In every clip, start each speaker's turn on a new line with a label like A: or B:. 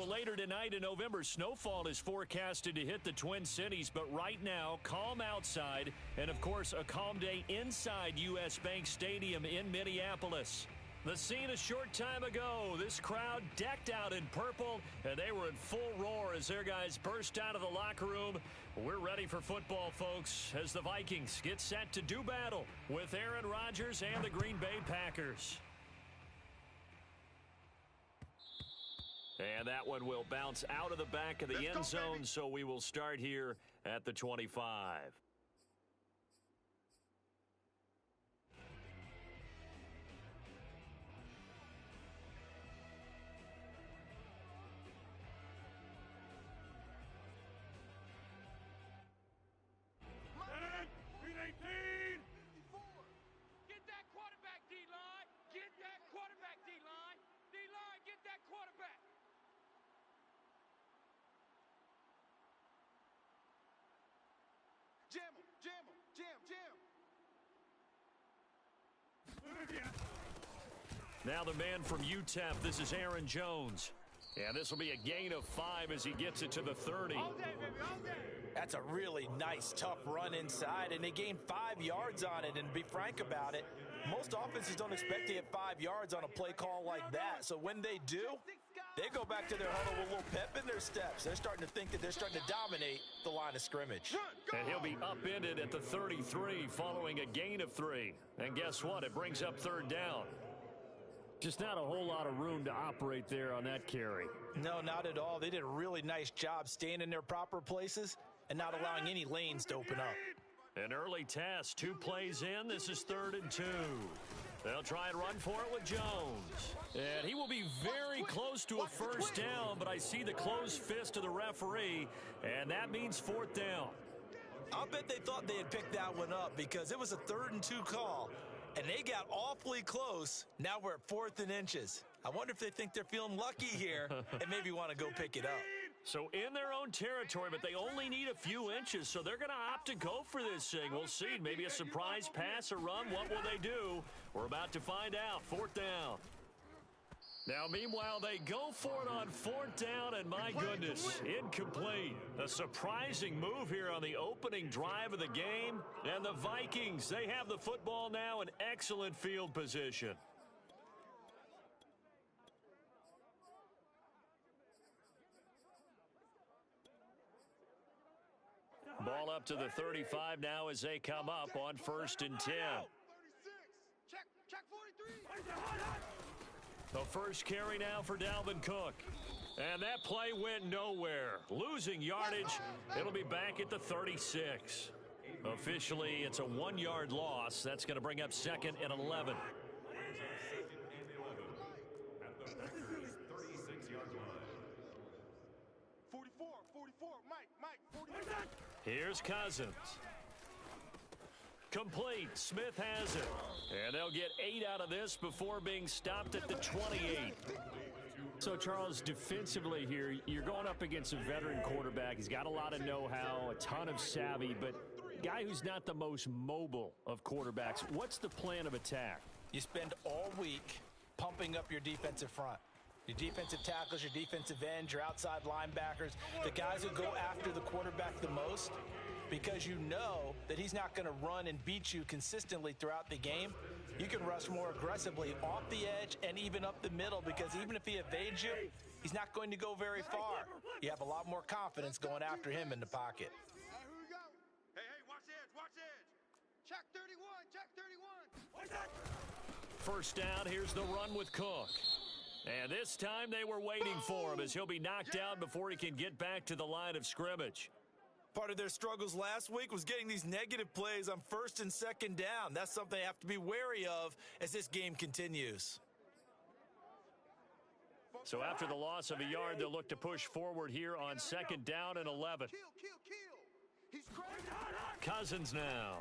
A: Well, later tonight in November, snowfall is forecasted to hit the Twin Cities, but right now, calm outside, and of course, a calm day inside U.S. Bank Stadium in Minneapolis. The scene a short time ago, this crowd decked out in purple, and they were in full roar as their guys burst out of the locker room. We're ready for football, folks, as the Vikings get set to do battle with Aaron Rodgers and the Green Bay Packers. And that one will bounce out of the back of the end zone, so we will start here at the 25.
B: Get that quarterback, D-line. Get that quarterback, D-line. D-line, get that quarterback.
C: Jam him, jam him, jam, jam.
A: Now the man from UTEP, this is Aaron Jones. And this will be a gain of 5 as he gets it to the 30.
B: All day, baby, all day.
D: That's a really nice, tough run inside, and they gained 5 yards on it. And to be frank about it, most offenses don't expect to get 5 yards on a play call like that. So when they do, they go back to their huddle with a little pep in their steps. They're starting to think that they're starting to dominate the line of scrimmage.
A: And he'll be upended at the 33 following a gain of 3. And guess what? It brings up third down. Just not a whole lot of room to operate there on that carry.
D: No, not at all. They did a really nice job staying in their proper places and not allowing any lanes to open up.
A: An early test, 2 plays in. This is 3rd and 2. They'll try and run for it with Jones. And he will be very close to a first down, but I see the closed fist of the referee, and that means 4th down.
D: I'll bet they thought they had picked that one up because it was a 3rd and 2 call, and they got awfully close. Now we're at 4th and inches. I wonder if they think they're feeling lucky here and maybe want to go pick it up.
A: So in their own territory, but they only need a few inches, so they're going to opt to go for this thing. We'll see. Maybe a surprise pass or run. What will they do? We're about to find out. 4th down. Now, meanwhile, they go for it on 4th down, and my goodness, incomplete. A surprising move here on the opening drive of the game. And the Vikings, they have the football now in excellent field position. Ball up to the 35 now as they come up on 1st and 10.
C: 36. Check 43.
A: The first carry now for Dalvin Cook. And that play went nowhere. Losing yardage. It'll be back at the 36. Officially, it's a 1-yard loss. That's going to bring up 2nd and 11.
C: 44, Mike, 44.
A: Here's Cousins. Complete. Smith has it. And they'll get 8 out of this before being stopped at the 28. So, Charles, defensively here, you're going up against a veteran quarterback. He's got a lot of know-how, a ton of savvy, but guy who's not the most mobile of quarterbacks. What's the plan of attack?
D: You spend all week pumping up your defensive front. Your defensive tackles, your defensive ends, your outside linebackers, the guys who go after the quarterback the most, because you know that he's not going to run and beat you consistently throughout the game. You can rush more aggressively off the edge and even up the middle, because even if he evades you, he's not going to go very far. You have a lot more confidence going after him in the pocket.
C: Here we go. Hey, watch edge. Check 31.
A: First down, here's the run with Cook. And this time they were waiting for him as he'll be knocked down before he can get back to the line of scrimmage.
D: Part of their struggles last week was getting these negative plays on 1st and 2nd down. That's something they have to be wary of as this game continues.
A: So after the loss of a yard, they'll look to push forward here on 2nd down and 11.
C: Kill. He's crazy.
A: Cousins now.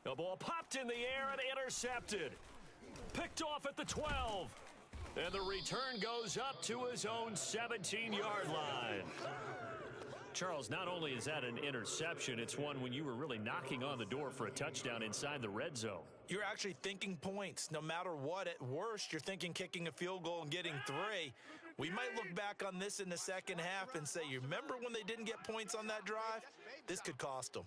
A: The ball popped in the air and intercepted. Picked off at the 12. And the return goes up to his own 17-yard line. Charles, not only is that an interception, it's one when you were really knocking on the door for a touchdown inside the red zone.
D: You're actually thinking points. No matter what, at worst, you're thinking kicking a field goal and getting 3. We might look back on this in the second half and say, you remember when they didn't get points on that drive? This could cost them.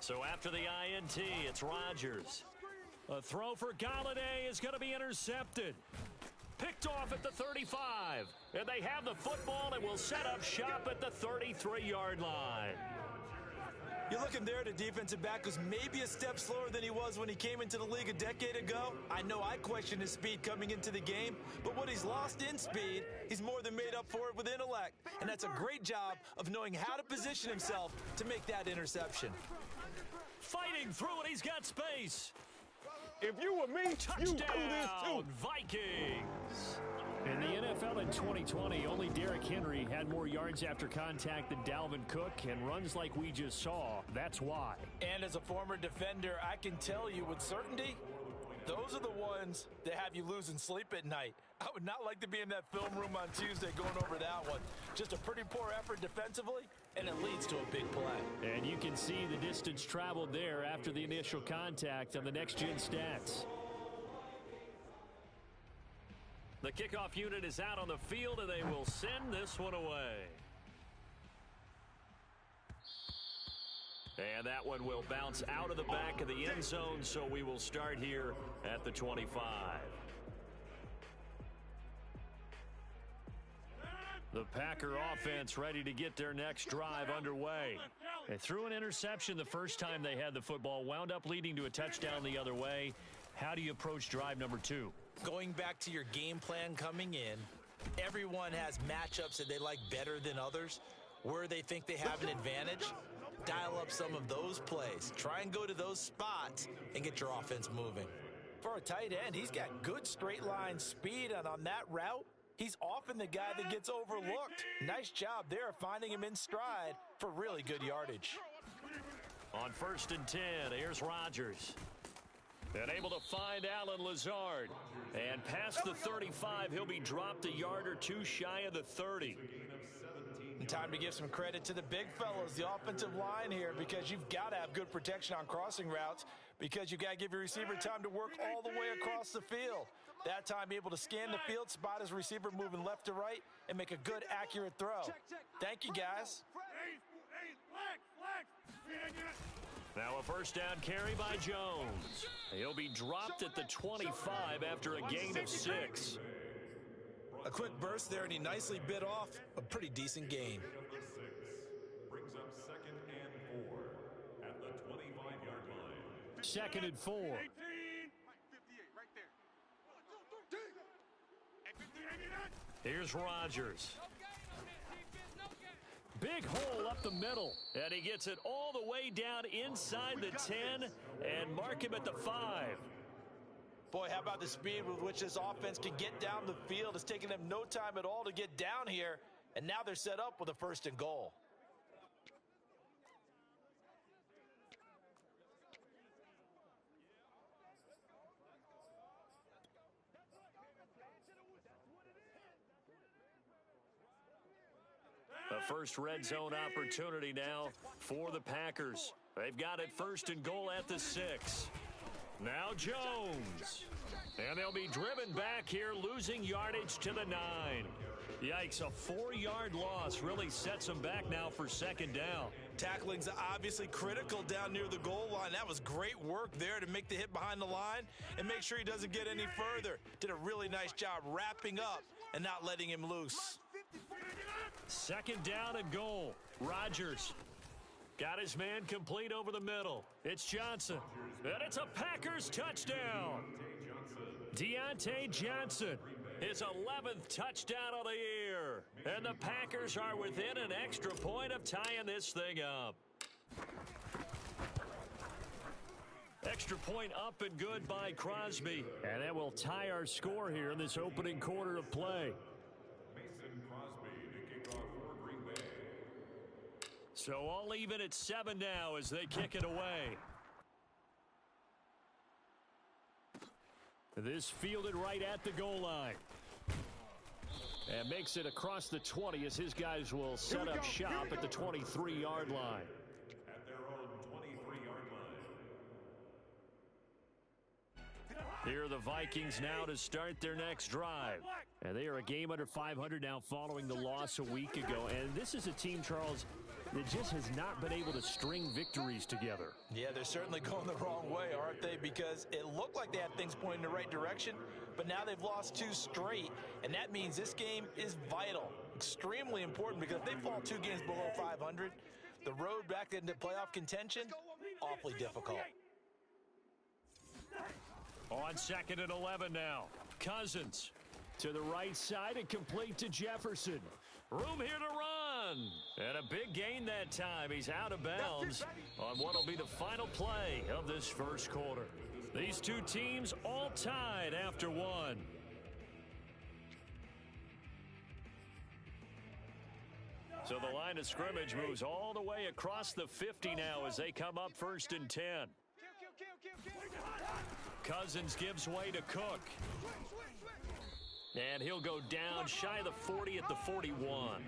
A: So after the INT, it's Rodgers. A throw for Galladay is going to be intercepted. Picked off at the 35. And they have the football and will set up shop at the 33-yard line.
D: You're looking there at a defensive back who's maybe a step slower than he was when he came into the league a decade ago. I know I questioned his speed coming into the game, but what he's lost in speed, he's more than made up for it with intellect. And that's a great job of knowing how to position himself to make that interception.
A: Fighting through it, he's got space.
C: If you were me, you do this too.
A: Vikings. In the NFL in 2020, only Derrick Henry had more yards after contact than Dalvin Cook, and runs like we just saw. That's why.
D: And as a former defender, I can tell you with certainty, those are the ones that have you losing sleep at night. I would not like to be in that film room on Tuesday going over that one. Just a pretty poor effort defensively, and it leads to a big play.
A: And you can see the distance traveled there after the initial contact on the next-gen stats. The kickoff unit is out on the field, and they will send this one away. And that one will bounce out of the back of the end zone, so we will start here at the 25. The Packer offense ready to get their next drive underway. They threw an interception the first time they had the football, wound up leading to a touchdown the other way. How do you approach drive number 2?
D: Going back to your game plan coming in, everyone has matchups that they like better than others. Where they think they have an advantage, dial up some of those plays. Try and go to those spots and get your offense moving. For a tight end, he's got good straight line speed, and on that route, he's often the guy that gets overlooked. Nice job there of finding him in stride for really good yardage.
A: On 1st and 10, here's Rodgers. And able to find Allen Lazard. And past the 35, he'll be dropped a yard or two shy of the 30.
D: And time to give some credit to the big fellows, the offensive line here, because you've got to have good protection on crossing routes, because you've got to give your receiver time to work all the way across the field. That time able to scan the field, spot his receiver moving left to right, and make a good, accurate throw. Thank you, guys.
A: Now a first down carry by Jones. He'll be dropped at the 25 after a gain of 6.
D: A quick burst there, and he nicely bit off a pretty decent gain.
E: Brings up 2nd and 4 at the 25-yard line.
A: 2nd and 4.
C: 58 right there.
A: Here's Rodgers. Big hole up the middle, and he gets it all the way down inside the 10 and mark him at the 5.
D: Boy, how about the speed with which this offense can get down the field? It's taken them no time at all to get down here, and now they're set up with a 1st and goal.
A: A first red zone opportunity now for the Packers. They've got it 1st and goal at the 6. Now Jones. And they'll be driven back here, losing yardage to the 9. Yikes, a 4-yard loss really sets them back now for 2nd down.
D: Tackling's obviously critical down near the goal line. That was great work there to make the hit behind the line and make sure he doesn't get any further. Did a really nice job wrapping up and not letting him loose.
A: 2nd down and goal. Rodgers got his man complete over the middle. It's Johnson. And it's a Packers touchdown. Deontay Johnson, his 11th touchdown of the year. And the Packers are within an extra point of tying this thing up. Extra point up and good by Crosby. And that will tie our score here in this opening quarter of play. So all even at 7 now as they kick it away. This fielded right at the goal line. And makes it across the 20 as his guys will set up shop at the 23-yard line.
E: At their own 23-yard line.
A: Here are the Vikings now to start their next drive. And they are a game under 500 now following the loss a week ago. And this is a team, Charles, that just has not been able to string victories together.
D: Yeah, they're certainly going the wrong way, aren't they? Because it looked like they had things pointing in the right direction, but now they've lost 2 straight. And that means this game is vital, extremely important, because if they fall 2 games below 500, the road back into playoff contention, awfully difficult.
A: On 2nd and 11 now. Cousins to the right side and complete to Jefferson. Room here to run. And a big gain that time. He's out of bounds on what will be the final play of this first quarter. These two teams all tied after one. So the line of scrimmage moves all the way across the 50 now as they come up 1st and 10. Cousins gives way to Cook. And he'll go down shy of the 40 at the 41.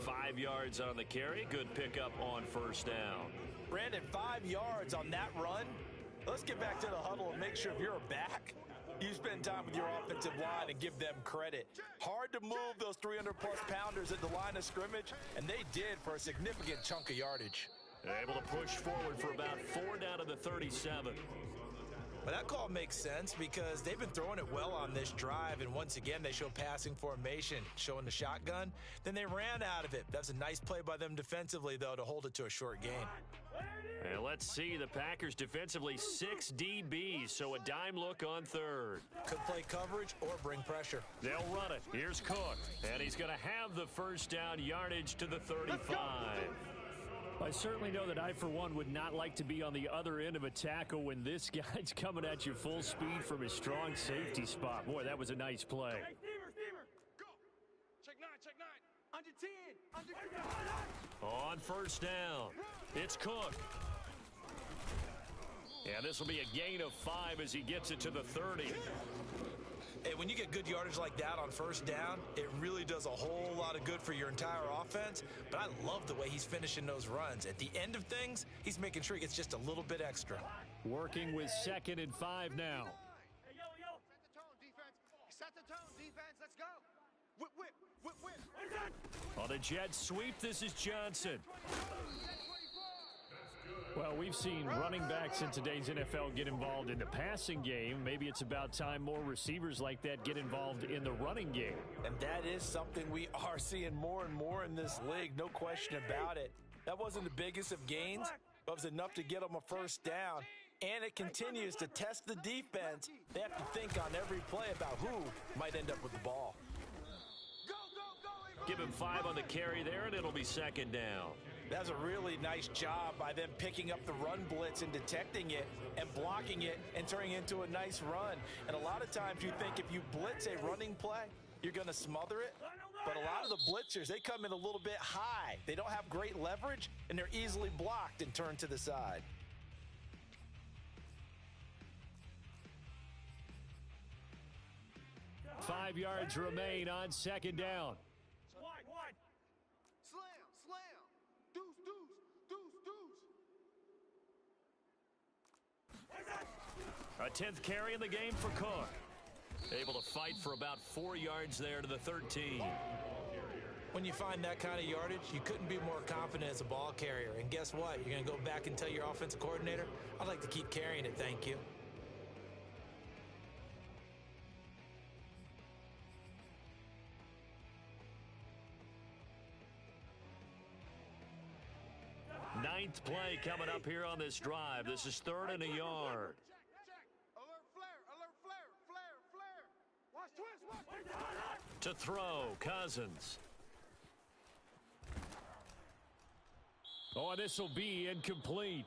A: 5 yards on the carry. Good pickup on 1st down.
D: Brandon, 5 yards on that run. Let's get back to the huddle and make sure if you're a back, you spend time with your offensive line and give them credit. Hard to move those 300-plus pounders at the line of scrimmage, and they did for a significant chunk of yardage.
A: Able to push forward for about 4 down to the 37.
D: But that call makes sense because they've been throwing it well on this drive, and once again, they show passing formation, showing the shotgun. Then they ran out of it. That's a nice play by them defensively, though, to hold it to a short gain.
A: And let's see, the Packers defensively 6 DBs, so a dime look on 3rd.
D: Could play coverage or bring pressure.
A: They'll run it. Here's Cook, and he's going to have the 1st down yardage to the 35. I certainly know that I, for one, would not like to be on the other end of a tackle when this guy's coming at you full speed from his strong safety spot. Boy, that was a nice play.
B: Hey, Steamer, go. Check 9. Under 10.
A: On 1st down, it's Cook. And this will be a gain of 5 as he gets it to the 30.
D: Hey, when you get good yardage like that on 1st down, it really does a whole lot of good for your entire offense. But I love the way he's finishing those runs. At the end of things, he's making sure he gets just a little bit extra.
A: Working with 2nd and 5 now.
B: Hey, yo.
F: Set the tone, defense. Let's go. Whip.
A: On the jet sweep, this is Johnson. Well, we've seen running backs in today's NFL get involved in the passing game. Maybe it's about time more receivers like that get involved in the running game.
D: And that is something we are seeing more and more in this league, no question about it. That wasn't the biggest of gains, but it was enough to get them a 1st down. And it continues to test the defense. They have to think on every play about who might end up with the ball.
A: Give him 5 on the carry there, and it'll be 2nd down.
D: That's a really nice job by them picking up the run blitz and detecting it and blocking it and turning it into a nice run. And a lot of times you think if you blitz a running play, you're going to smother it. But a lot of the blitzers, they come in a little bit high. They don't have great leverage, and they're easily blocked and turned to the side.
A: Five yards remain on 2nd down.
F: Slam. Deuce.
A: A 10th carry in the game for Cook. Able to fight for about 4 yards there to the 13.
D: When you find that kind of yardage, you couldn't be more confident as a ball carrier. And guess what? You're going to go back and tell your offensive coordinator, I'd like to keep carrying it, thank you.
A: Ninth play coming up here on this drive. This is 3rd and a yard.
F: Alert flare.
B: Watch twist.
A: To throw, Cousins. Oh, and this will be incomplete.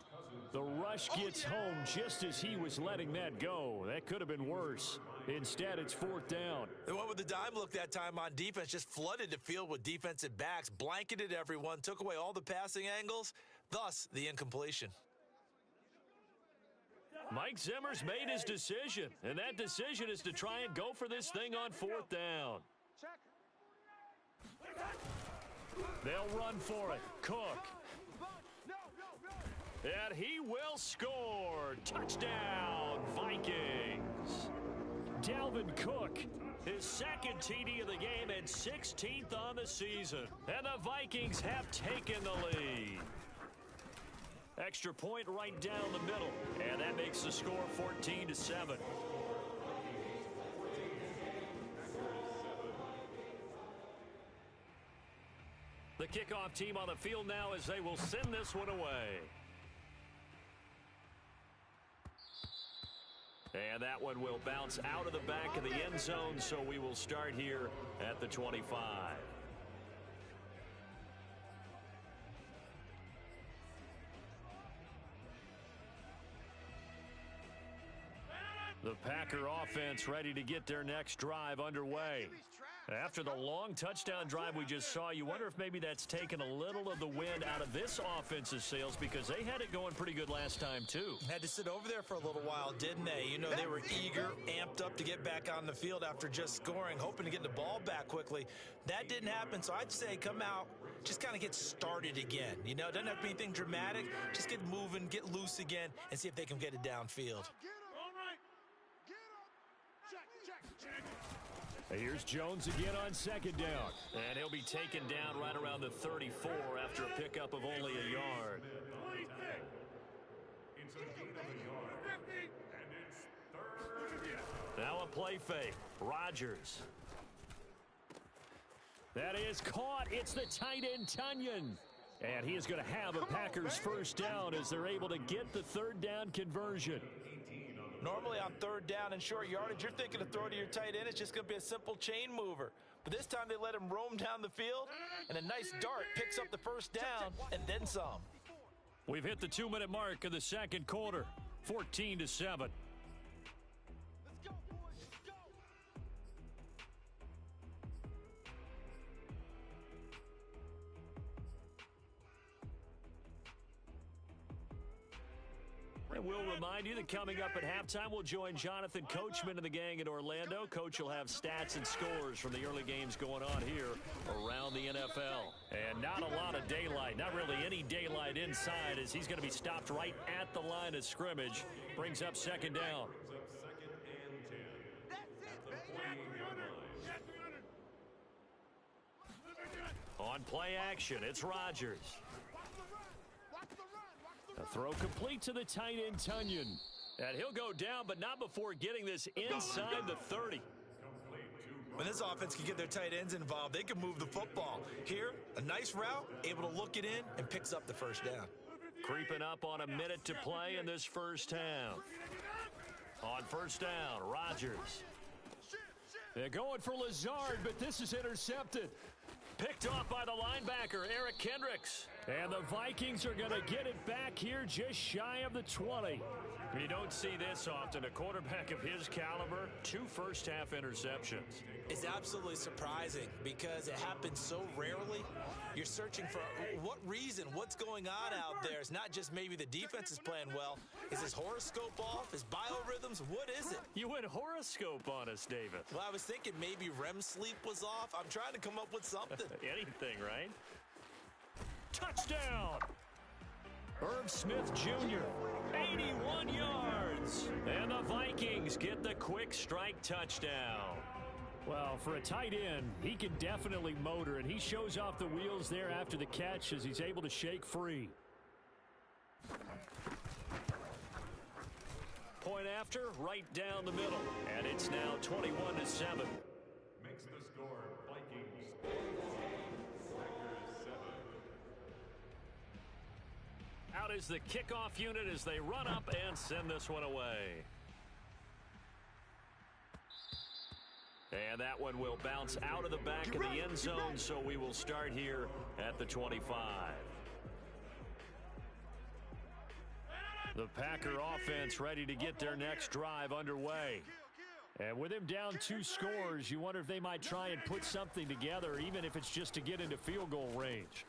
A: The rush gets home just as he was letting that go. That could have been worse. Instead, it's 4th down.
D: They went with the dime look that time on defense, just flooded the field with defensive backs, blanketed everyone, took away all the passing angles, thus the incompletion.
A: Mike Zimmer's made his decision, and that decision is to try and go for this thing on 4th down.
B: Check.
A: They'll run for it. Cook. And he will score. Touchdown, Vikings. Dalvin Cook, his second TD of the game and 16th on the season. And the Vikings have taken the lead. Extra point right down the middle. And that makes the score 14-7. The kickoff team on the field now as they will send this one away. And that one will bounce out of the back of the end zone, so we will start here at the 25. The Packer offense ready to get their next drive underway. After the long touchdown drive we just saw, you wonder if maybe that's taken a little of the wind out of this offense's sails because they had it going pretty good last time too.
D: Had to sit over there for a little while, didn't they? You know, they were eager, amped up to get back on the field after just scoring, hoping to get the ball back quickly. That didn't happen, so I'd say come out, just kind of get started again. You know, it doesn't have to be anything dramatic. Just get moving, get loose again, and see if they can get it downfield.
A: Here's Jones again on second down. And he'll be taken down right around the 34 after a pickup of only a yard. Now a play fake. Rodgers. That is caught. It's the tight end, Tunyon. And he is going to have a Packers first down as they're able to get the third down conversion.
D: Normally on third down and short yardage, you're thinking to throw to your tight end. It's just going to be a simple chain mover. But this time they let him roam down the field, and a nice dart picks up the first down and then some.
A: We've hit the 2-minute mark of the second quarter, 14-7. And we'll remind you that coming up at halftime, we'll join Jonathan Coachman and the gang in Orlando. Coach will have stats and scores from the early games going on here around the NFL. And not a lot of daylight, not really any daylight inside as he's going to be stopped right at the line of scrimmage. Brings up second down. On play action, it's Rodgers. A throw complete to the tight end, Tunyon. And he'll go down, but not before getting this inside the 30.
D: When this offense can get their tight ends involved, they can move the football. Here, a nice route, able to look it in, and picks up the first down.
A: Creeping up on a minute to play in this first half. On first down, Rodgers. They're going for Lazard, but this is intercepted. Picked off by the linebacker, Eric Kendricks. And the Vikings are going to get it back here just shy of the 20. You don't see this often. A quarterback of his caliber, 2 first-half interceptions.
D: It's absolutely surprising because it happens so rarely. You're searching for what reason, what's going on out there. It's not just maybe the defense is playing well. Is his horoscope off? His biorhythms? What is it?
A: You went horoscope on us, David.
D: Well, I was thinking maybe REM sleep was off. I'm trying to come up with something.
A: Anything, right? Touchdown! Irv Smith Jr., 81 yards. And the Vikings get the quick strike touchdown. Well, for a tight end, he can definitely motor, and he shows off the wheels there after the catch as he's able to shake free. Point after, right down the middle. And it's now 21-7.
E: Makes the score Vikings 7.
A: Out is the kickoff unit as they run up and send this one away. And that one will bounce out of the back of the end zone, so we will start here at the 25. The Packer offense ready to get their next drive underway. And with him down 2 scores, you wonder if they might try and put something together, even if it's just to get into field goal range.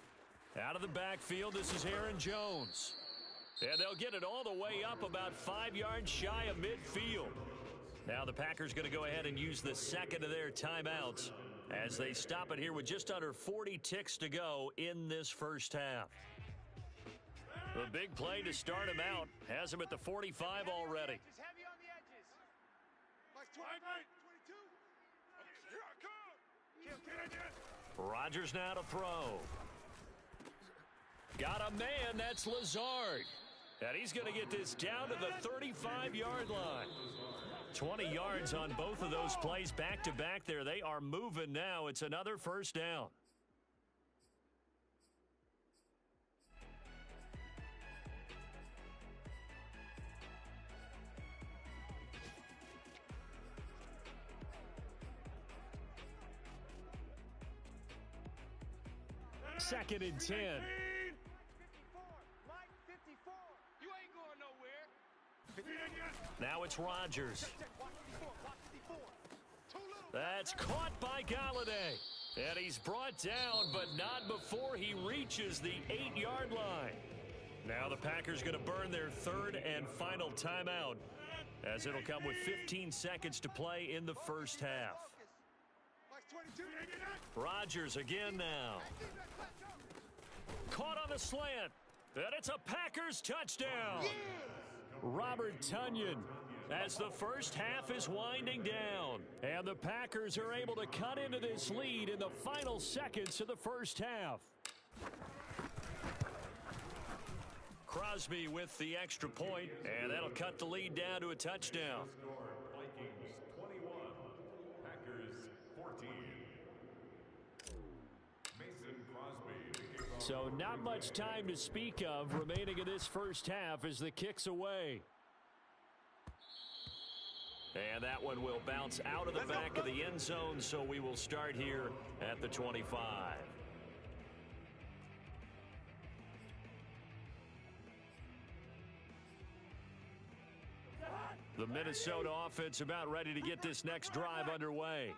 A: Out of the backfield, this is Aaron Jones. And they'll get it all the way up about 5 yards shy of midfield. Now the Packers going to go ahead and use the second of their timeouts as they stop it here with just under 40 ticks to go in this first half. The big play to start him out has him at the 45 already.
F: Just heavy on the edges.
C: Like 22. Here I come.
A: Rodgers now to throw. Got a man, that's Lazard. And he's going to get this down to the 35-yard line. 20 yards on both of those plays back-to-back there. They are moving now. It's another first down. Second and 10.
F: 54. Mike, 54.
B: You ain't going nowhere.
A: Now it's Rodgers.
F: Check, block 54, block 54. Too little.
A: That's caught by Galladay. And he's brought down, but not before he reaches the 8-yard line. Now the Packers going to burn their third and final timeout, as it'll come with 15 seconds to play in the first half.
F: Like 22.
A: Rodgers again now. Caught on the slant. And it's a Packers touchdown. Robert Tonyan, as the first half is winding down. And the Packers are able to cut into this lead in the final seconds of the first half. Crosby with the extra point, and that'll cut the lead down to a touchdown.
E: Vikings 21, Packers 14. Mason Crosby.
A: So not much time to speak of remaining in this first half as the kick's away. And that one will bounce out of the back of the end zone, so we will start here at the 25. The Minnesota offense about ready to get this next drive underway.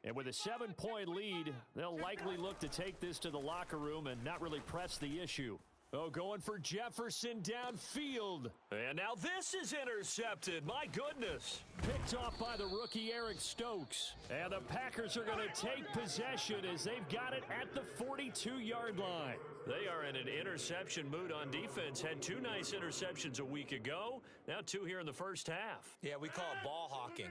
A: And with a 7-point lead, they'll likely look to take this to the locker room and not really press the issue. Oh, going for Jefferson downfield. And now this is intercepted. My goodness. Picked off by the rookie Eric Stokes. And the Packers are going to take possession as they've got it at the 42-yard line. They are in an interception mood on defense. Had 2 nice interceptions a week ago. Now 2 here in the first half.
D: Yeah, we call it ball hawking.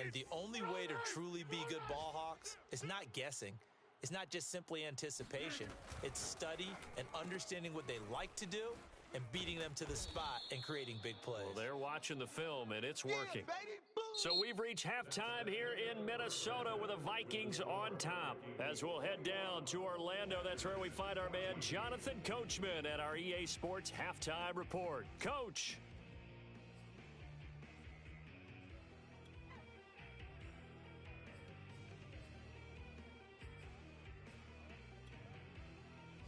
D: And the only way to truly be good ball hawks is not guessing. It's not just simply anticipation. It's study and understanding what they like to do and beating them to the spot and creating big plays.
A: Well, they're watching the film, and it's working.
F: Yeah, baby. Boom.
A: So we've reached halftime here in Minnesota with the Vikings on top. As we'll head down to Orlando, that's where we find our man Jonathan Coachman at our EA Sports Halftime Report. Coach.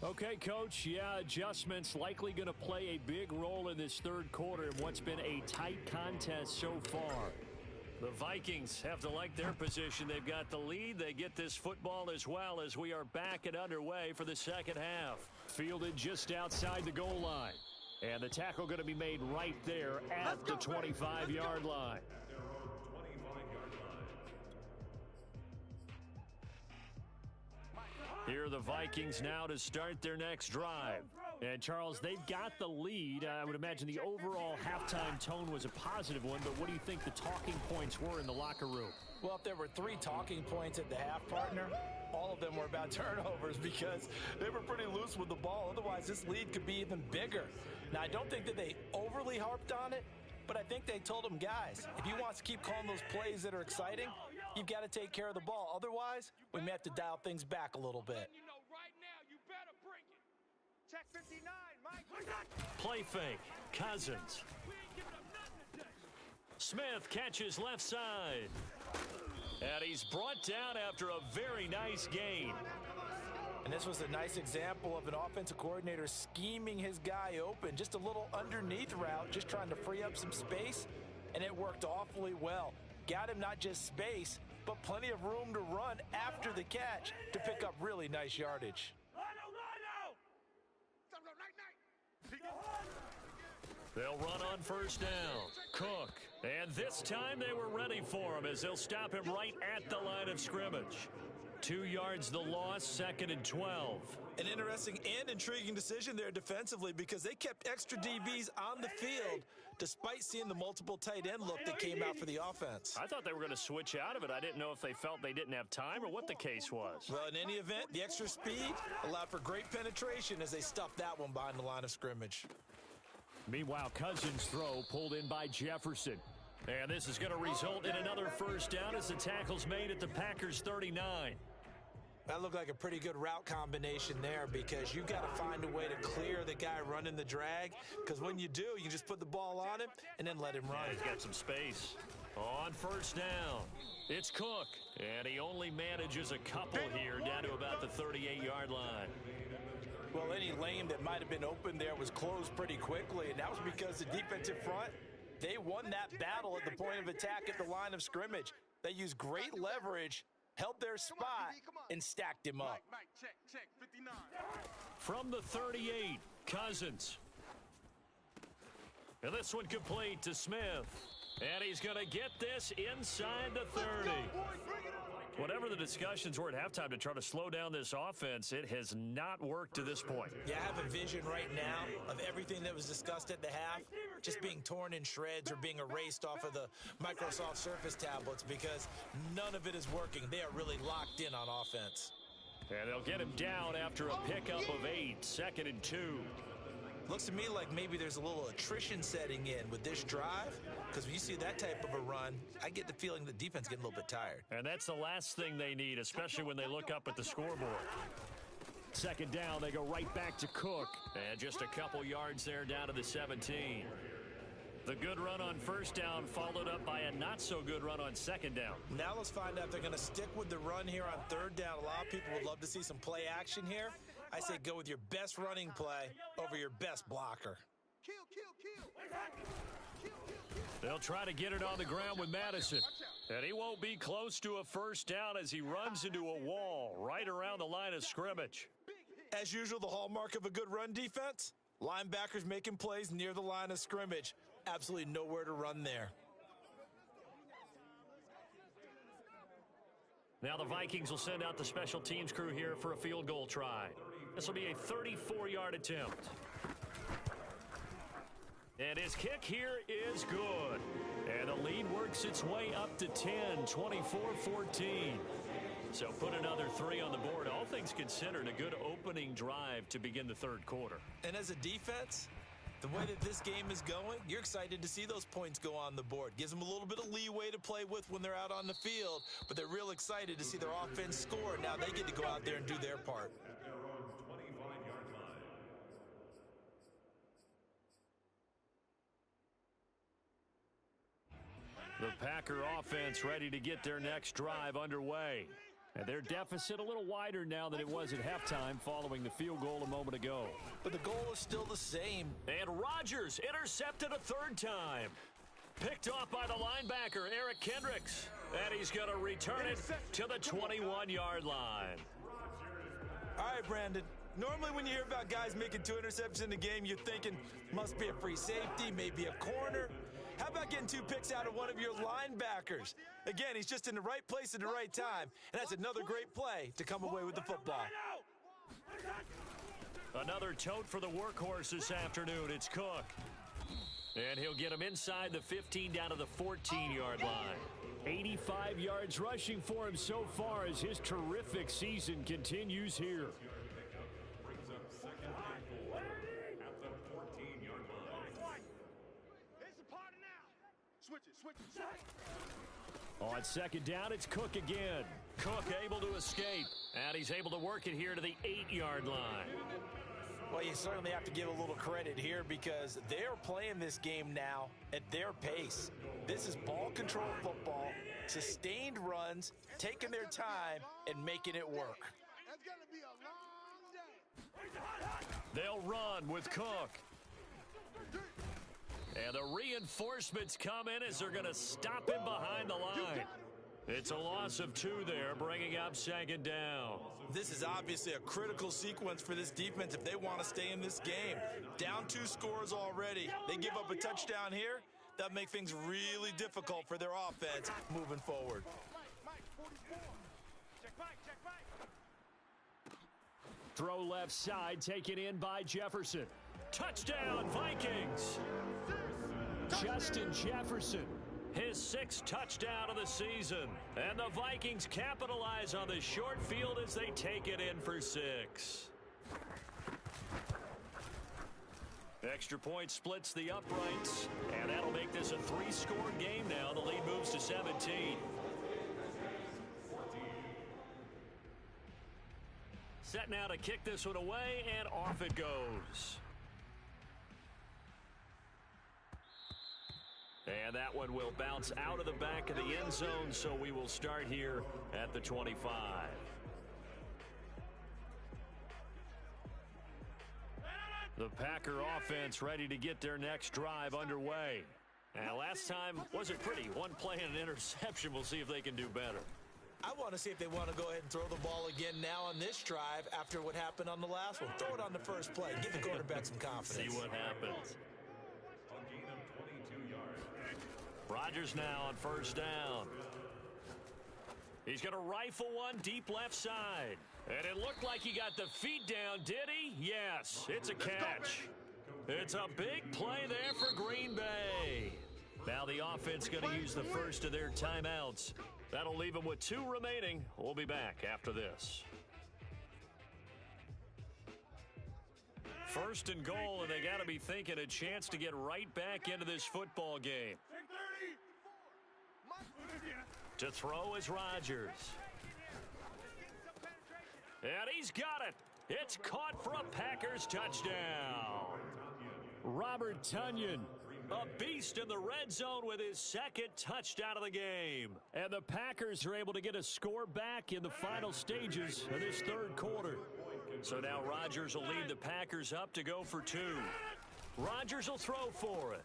A: Okay, Coach, yeah, adjustments likely going to play a big role in this third quarter in what's been a tight contest so far. The Vikings have to like their position. They've got the lead. They get this football as well as we are back and underway for the second half. Fielded just outside the goal line. And the tackle going to be made right there at the 25-yard line. Here are the Vikings now to start their next drive. And, Charles, they've got the lead. I would imagine the overall halftime tone was a positive one, but what do you think the talking points were in the locker room?
D: Well, if there were 3 talking points at the half, partner, all of them were about turnovers because they were pretty loose with the ball. Otherwise, this lead could be even bigger. Now, I don't think that they overly harped on it, but I think they told them, guys, if you want to keep calling those plays that are exciting, you've got to take care of the ball. Otherwise, we may have to dial things back a little bit.
B: You know right now, you better bring it.
F: Check 59, Mike.
A: Play fake. Cousins.
B: We ain't giving up nothing today.
A: Smith catches left side. And he's brought down after a very nice gain.
D: And this was a nice example of an offensive coordinator scheming his guy open. Just a little underneath route, just trying to free up some space, and it worked awfully well. Got him not just space, but plenty of room to run after the catch to pick up really nice yardage.
A: They'll run on first down. Cook. And this time they were ready for him as they'll stop him right at the line of scrimmage. 2 yards the loss, 2nd and 12.
D: An interesting and intriguing decision there defensively because they kept extra DBs on the field despite seeing the multiple tight end look that came out for the offense.
A: I thought they were going to switch out of it. I didn't know if they felt they didn't have time or what the case was.
D: Well, in any event, the extra speed allowed for great penetration as they stuffed that one behind the line of scrimmage.
A: Meanwhile, Cousins' throw pulled in by Jefferson. And this is going to result in another first down as the tackle's made at the Packers' 39.
D: That looked like a pretty good route combination there because you've got to find a way to clear the guy running the drag, because when you do, you just put the ball on him and then let him run.
A: Yeah, he's got some space. On first down, it's Cook, and he only manages a couple here down to about the 38-yard line.
D: Well, any lane that might have been open there was closed pretty quickly, and that was because the defensive front, they won that battle at the point of attack at the line of scrimmage. They used great leverage, held their spot, and stacked him up.
C: Mike, check, 59.
A: From the 38, Cousins. And this one complete to Smith. And he's going to get this inside the 30. Whatever the discussions were at halftime to try to slow down this offense, it has not worked to this point.
D: Yeah, I have a vision right now of everything that was discussed at the half just being torn in shreds or being erased off of the Microsoft Surface tablets because none of it is working. They are really locked in on offense.
A: And they'll get him down after a pickup of 8, 2nd and 2.
D: Looks to me like maybe there's a little attrition setting in with this drive, because when you see that type of a run, I get the feeling the defense getting a little bit tired.
A: And that's the last thing they need, especially when they look up at the scoreboard. 2nd down, they go right back to Cook. And just a couple yards there down to the 17. The good run on first down followed up by a not-so-good run on 2nd down.
D: Now let's find out if they're going to stick with the run here on 3rd down. A lot of people would love to see some play action here. I say go with your best running play over your best blocker.
F: Kill.
A: They'll try to get it on the ground with Madison. And he won't be close to a first down as he runs into a wall right around the line of scrimmage.
D: As usual, the hallmark of a good run defense, linebackers making plays near the line of scrimmage. Absolutely nowhere to run there.
A: Now the Vikings will send out the special teams crew here for a field goal try. This will be a 34-yard attempt. And his kick here is good. And the lead works its way up to 10, 24-14. So put another 3 on the board. All things considered, a good opening drive to begin the 3rd quarter.
D: And as a defense, the way that this game is going, you're excited to see those points go on the board. Gives them a little bit of leeway to play with when they're out on the field, but they're real excited to see their offense score. Now they get to go out there and do their part.
E: At their own 25-yard line.
A: The Packer offense ready to get their next drive underway. And their deficit a little wider now than it was at halftime following the field goal a moment ago.
D: But the goal is still the same.
A: And Rodgers intercepted a 3rd time. Picked off by the linebacker, Eric Kendricks. And he's going to return it to the 21-yard line.
D: All right, Brandon. Normally when you hear about guys making 2 interceptions in the game, you're thinking must be a free safety, maybe a corner. How about getting 2 picks out of one of your linebackers? Again, he's just in the right place at the right time, and that's another great play to come away with the football.
A: Another tote for the workhorse this afternoon. It's Cook. And he'll get him inside the 15 down to the 14-yard line. 85 yards rushing for him so far as his terrific season continues here.
E: Brings up 2nd and 4 at the 14-yard line.
C: It's a party now. Switch it.
A: On 2nd down, it's Cook again. Cook able to escape. And he's able to work it here to the 8-yard line.
D: Well, you certainly have to give a little credit here because they're playing this game now at their pace. This is ball control football, sustained runs, taking their time, and making it work.
C: That's going to be a long day.
A: They'll run with Cook. And the reinforcements come in as they're going to stop him behind the line. It's a loss of 2 there, bringing up 2nd down.
D: This is obviously a critical sequence for this defense if they want to stay in this game. Down 2 scores already. They give up a touchdown here. That'll make things really difficult for their offense moving forward.
A: Throw left side, taken in by Jefferson. Touchdown, Vikings! Justin Jefferson, his 6th touchdown of the season. And the Vikings capitalize on the short field as they take it in for 6. Extra point splits the uprights, and that'll make this a 3-score game now. The lead moves to 17. Set now to kick this one away, and off it goes. And that one will bounce out of the back of the end zone, so we will start here at the 25. The Packer offense ready to get their next drive underway. And last time wasn't pretty. One play and an interception. We'll see if they can do better.
D: I want to see if they want to go ahead and throw the ball again now on this drive after what happened on the last one. Throw it on the first play. Give the quarterback some confidence.
A: See what happens.
E: A gain of 22 yards.
A: Rodgers now on first down. He's going to rifle one deep left side. And it looked like he got the feet down, did he? Yes, it's a catch. It's a big play there for Green Bay. Now the offense going to use the first of their timeouts. That'll leave them with 2 remaining. We'll be back after this. First and goal, and they got to be thinking a chance to get right back into this football game. To throw is Rodgers. And he's got it. It's caught for a Packers touchdown. Robert Tonyan, a beast in the red zone with his 2nd touchdown of the game. And the Packers are able to get a score back in the final stages of this 3rd quarter. So now Rodgers will lead the Packers up to go for 2. Rodgers will throw for it.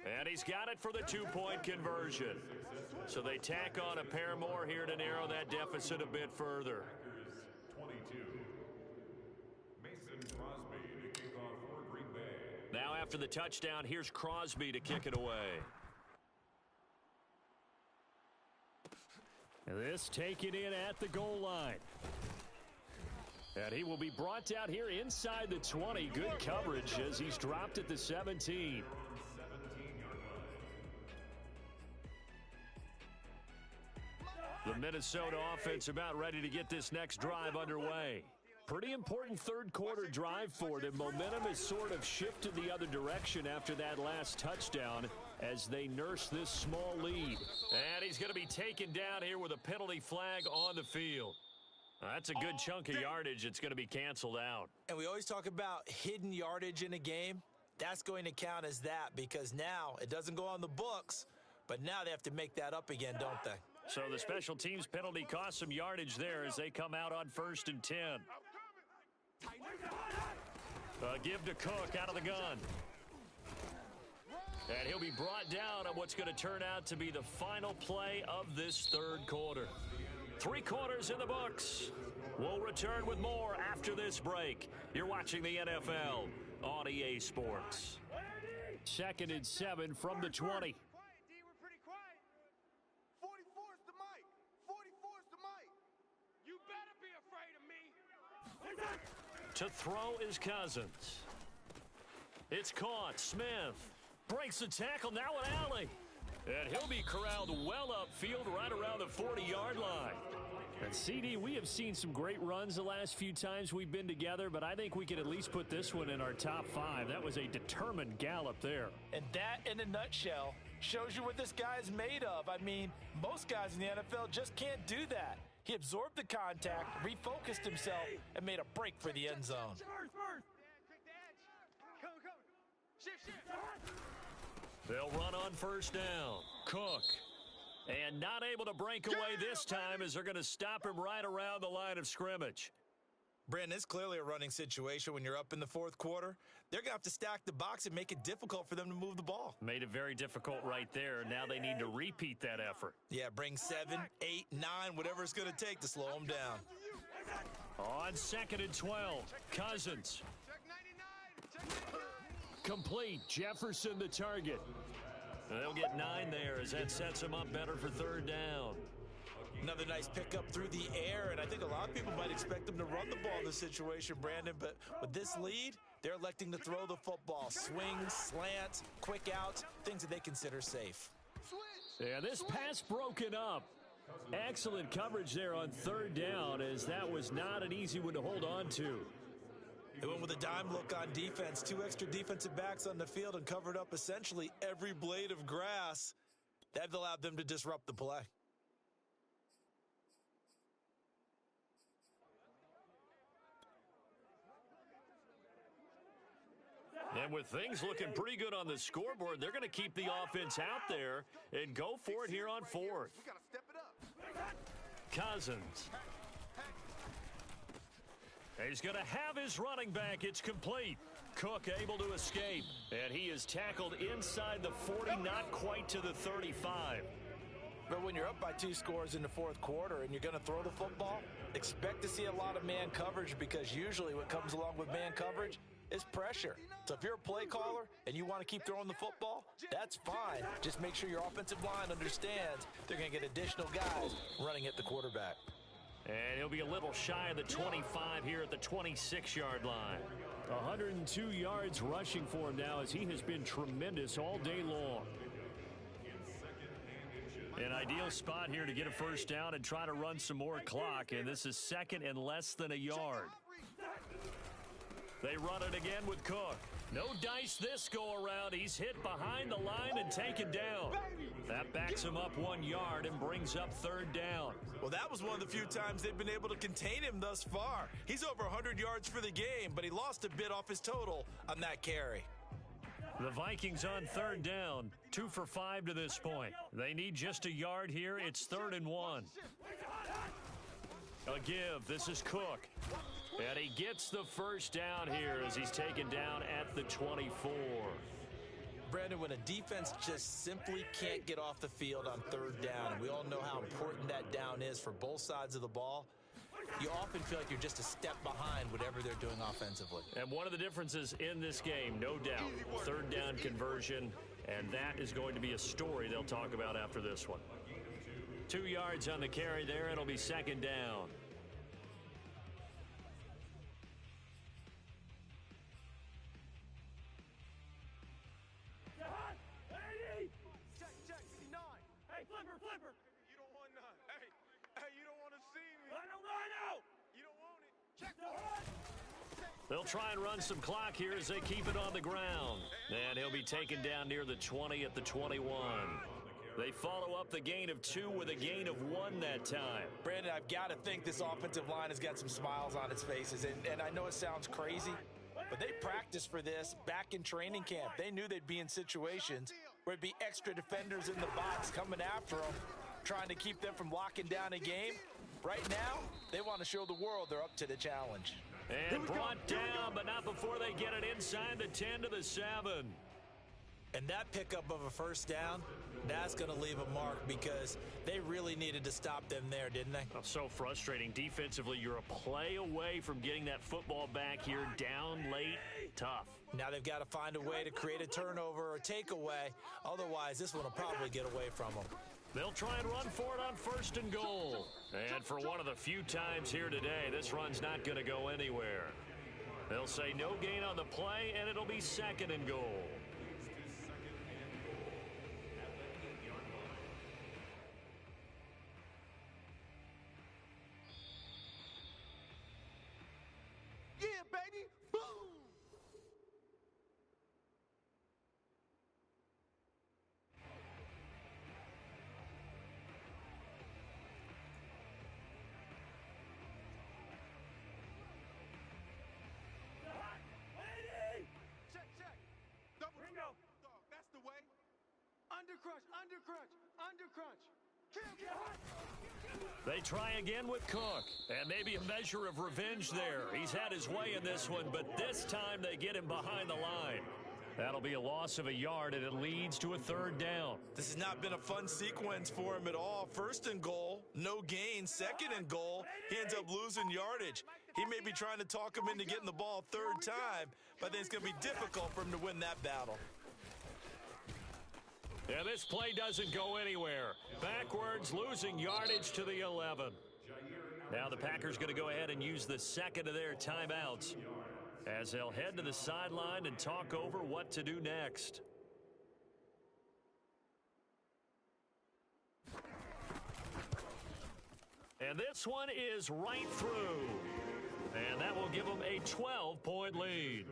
A: And he's got it for the 2-point conversion. So they tack on a pair more here to narrow that deficit a bit further.
E: 22. Mason Crosby to kick off for Green Bay.
A: Now after the touchdown, here's Crosby to kick it away. This taken in at the goal line. And he will be brought down here inside the 20. Good coverage as he's dropped at the 17. The Minnesota offense about ready to get this next drive underway. Pretty important 3rd quarter drive for them. Momentum has sort of shifted the other direction after that last touchdown as they nurse this small lead. And he's going to be taken down here with a penalty flag on the field. That's a good chunk of yardage. It's going to be canceled out.
D: And we always talk about hidden yardage in a game. That's going to count as that because now it doesn't go on the books, but now they have to make that up again, don't they?
A: So the special teams penalty cost some yardage there as they come out on 1st and 10. Give to Cook out of the gun. And he'll be brought down on what's going to turn out to be the final play of this 3rd quarter. 3 quarters in the books. We'll return with more after this break. You're watching the NFL on EA Sports. 2nd and 7 from the 20. To throw is Cousins. It's caught. Smith breaks the tackle. Now an alley. And he'll be corralled well upfield right around the 40-yard line. And CD, we have seen some great runs the last few times we've been together, but I think we can at least put this one in our top 5. That was a determined gallop there.
D: And that, in a nutshell, shows you what this guy is made of. I mean, most guys in the NFL just can't do that. He absorbed the contact, refocused himself, and made a break for the end zone.
A: They'll run on first down. Cook. And not able to break away this time as they're going to stop him right around the line of scrimmage.
D: Brandon, it's clearly a running situation when you're up in the 4th quarter. They're going to have to stack the box and make it difficult for them to move the ball.
A: Made it very difficult right there. Now they need to repeat that effort.
D: Yeah, bring 7, 8, 9, whatever it's going to take to slow them down.
A: On 2nd and 12, Cousins. Complete. Jefferson the target. They'll get 9 there as that sets him up better for 3rd down.
E: A
D: Another nice pickup through the air, and I think a lot of people might expect them to run the ball in this situation, Brandon, but with this lead, they're electing to throw the football. Swings, slants, quick outs, things that they consider safe.
A: Yeah, this pass broken up. Excellent coverage there on third down, as that was not an easy one to hold on to.
D: They went with a dime look on defense. 2 extra defensive backs on the field and covered up essentially every blade of grass. That allowed them to disrupt the play.
A: And with things looking pretty good on the scoreboard, they're going to keep the offense out there and go for it here on fourth.
F: We got to step it up.
A: Cousins. He's going to have his running back. It's complete. Cook able to escape. And he is tackled inside the 40, not quite to the 35.
D: But when you're up by 2 scores in the fourth quarter and you're going to throw the football, expect to see a lot of man coverage, because usually what comes along with man coverage is pressure. So if you're a play caller and you want to keep throwing the football, that's fine. Just make sure your offensive line understands they're going to get additional guys running at the quarterback.
A: And he'll be a little shy of the 25 here at the 26-yard line. 102 yards rushing for him now, as he has been tremendous all day long. An ideal spot here to get a first down and try to run some more clock, and this is second and less than a yard. They run it again with Cook. No dice this go-around. He's hit behind the line and taken down. That backs him up 1 yard and brings up third down.
D: Well, that was one of the few times they've been able to contain him thus far. He's over 100 yards for the game, but he lost a bit off his total on that carry.
A: The Vikings on third down, 2 for 5 to this point. They need just a yard here. It's 3rd and 1. A give. This is Cook. And he gets the first down here as he's taken down at the 24.
D: Brandon, when a defense just simply can't get off the field on third down, and we all know how important that down is for both sides of the ball, you often feel like you're just a step behind whatever they're doing offensively.
A: And one of the differences in this game, no doubt, third down conversion, and that is going to be a story they'll talk about after this one. 2 yards on the carry there. It'll be second down.
B: Flipper. You don't want none. Hey, you don't want to see me. I know. You don't want it. Check the hunt.
A: They'll try and run some clock here as they keep it on the ground. And he'll be taken down near the 20 at the 21. They follow up the gain of 2 with a gain of 1 that time.
D: Brandon, I've got to think this offensive line has got some smiles on its faces. And I know it sounds crazy, but they practiced for this back in training camp. They knew they'd be in situations where it'd be extra defenders in the box coming after them, trying to keep them from locking down a game. Right now, they want to show the world they're up to the challenge.
A: And brought down, but not before they get it inside the 10 to the 7.
D: And that pickup of a first down, that's going to leave a mark, because they really needed to stop them there, didn't they?
A: Oh, so frustrating. Defensively, you're a play away from getting that football back here, down late. Tough.
D: Now they've got to find a way to create a turnover or takeaway. Otherwise, this one will probably get away from them.
A: They'll try and run for it on 1st and goal. And for one of the few times here today, this run's not going to go anywhere. They'll say no gain on the play, and it'll be 2nd and goal.
F: Yeah, baby. Boom. Check. Double dog. That's the way. Undercrunch.
A: They try again with Cook, and maybe a measure of revenge there. He's had his way in this one, but this time they get him behind the line. That'll be a loss of a yard, and it leads to a 3rd down.
D: This has not been a fun sequence for him at all. 1st and goal, no gain. 2nd and goal, he ends up losing yardage. He may be trying to talk him into getting the ball 3rd time, but I think it's going to be difficult for him to win that battle.
A: Yeah, this play doesn't go anywhere. Backward, yards, losing yardage to the 11. Now the Packers going to go ahead and use the second of their timeouts as they'll head to the sideline and talk over what to do next. And this one is right through. And that will give them a 12-point lead.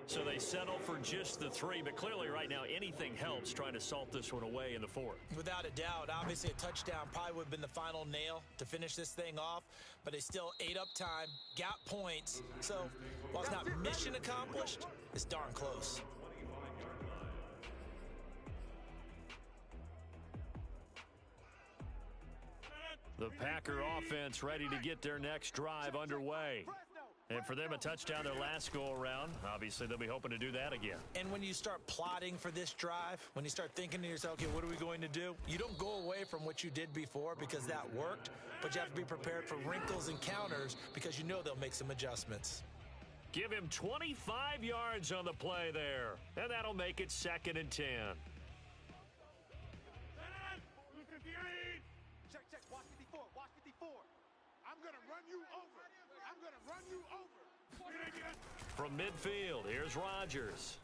A: So they settle for just the 3, but clearly right now anything helps trying to salt this one away in the 4th.
D: Without a doubt, obviously a touchdown probably would have been the final nail to finish this thing off, but they still ate up time, got points. So while it's not mission accomplished, it's darn close.
A: The Packer offense ready to get their next drive underway. And for them, a touchdown their last go-around. Obviously, they'll be hoping to do that again.
D: And when you start plotting for this drive, when you start thinking to yourself, okay, what are we going to do? You don't go away from what you did before because that worked, but you have to be prepared for wrinkles and counters because you know they'll make some adjustments.
A: Give him 25 yards on the play there, and that'll make it 2nd and 10.
F: Check. Watch 54. Watch 54. I'm going to run you over. I'm going to run you over.
A: From midfield, here's Rodgers.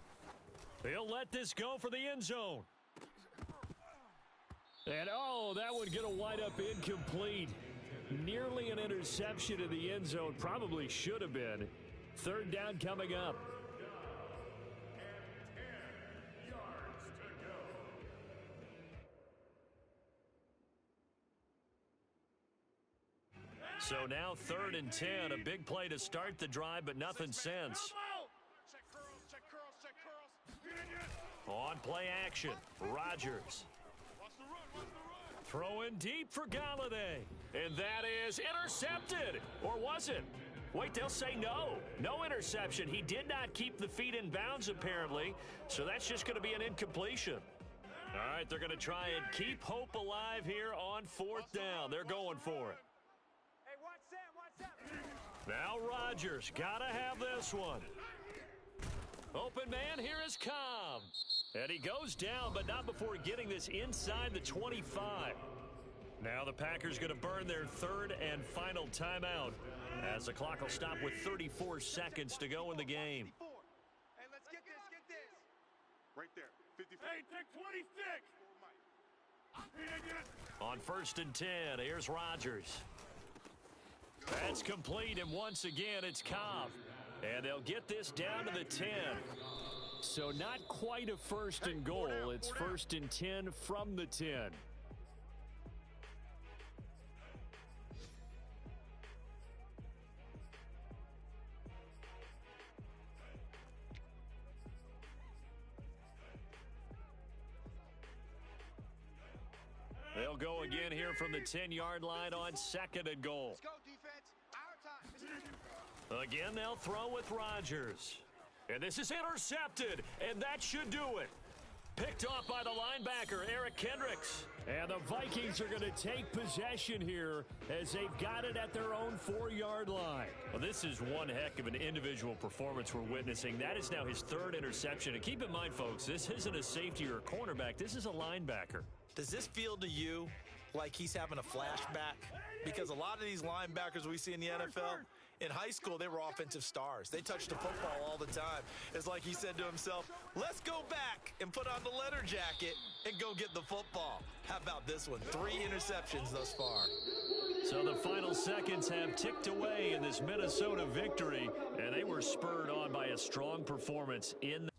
A: He'll let this go for the end zone. And, oh, that would get a wide-up incomplete. Nearly an interception in the end zone. Probably should have been. 3rd down coming up. So now 3rd and 10, a big play to start the drive, but nothing since.
F: Check curls.
A: On play action, Rodgers. Throwing deep for Galladay. And that is intercepted. Or was it? Wait, they'll say no. No interception. He did not keep the feet in bounds, apparently. So that's just going to be an incompletion. All right, they're going to try and keep hope alive here on 4th down. They're going for it. Now Rodgers, gotta have this one. Open man, here is Cobb. And he goes down, but not before getting this inside the 25. Now the Packers going to burn their 3rd and final timeout as the clock will stop with 34 seconds to go in the game.
F: Hey, let's get this.
B: Right there. 54. Hey, take 26.
A: On 1st and 10, here's Rodgers. That's complete, and once again, it's Cobb. And they'll get this down to the 10. So not quite a 1st and goal. It's 1st and 10 from the 10. They'll go again here from the 10-yard line on 2nd and goal.
F: Let's go, defense. Our time.
A: Again, they'll throw with Rodgers. And this is intercepted, and that should do it. Picked off by the linebacker, Eric Kendricks. And the Vikings are going to take possession here as they've got it at their own 4-yard line. Well, this is one heck of an individual performance we're witnessing. That is now his 3rd interception. And keep in mind, folks, this isn't a safety or a cornerback. This is a linebacker.
D: Does this feel to you like he's having a flashback? Because a lot of these linebackers we see in the NFL, in high school, they were offensive stars. They touched the football all the time. It's like he said to himself, let's go back and put on the leather jacket and go get the football. How about this one? 3 interceptions thus far.
A: So the final seconds have ticked away in this Minnesota victory, and they were spurred on by a strong performance in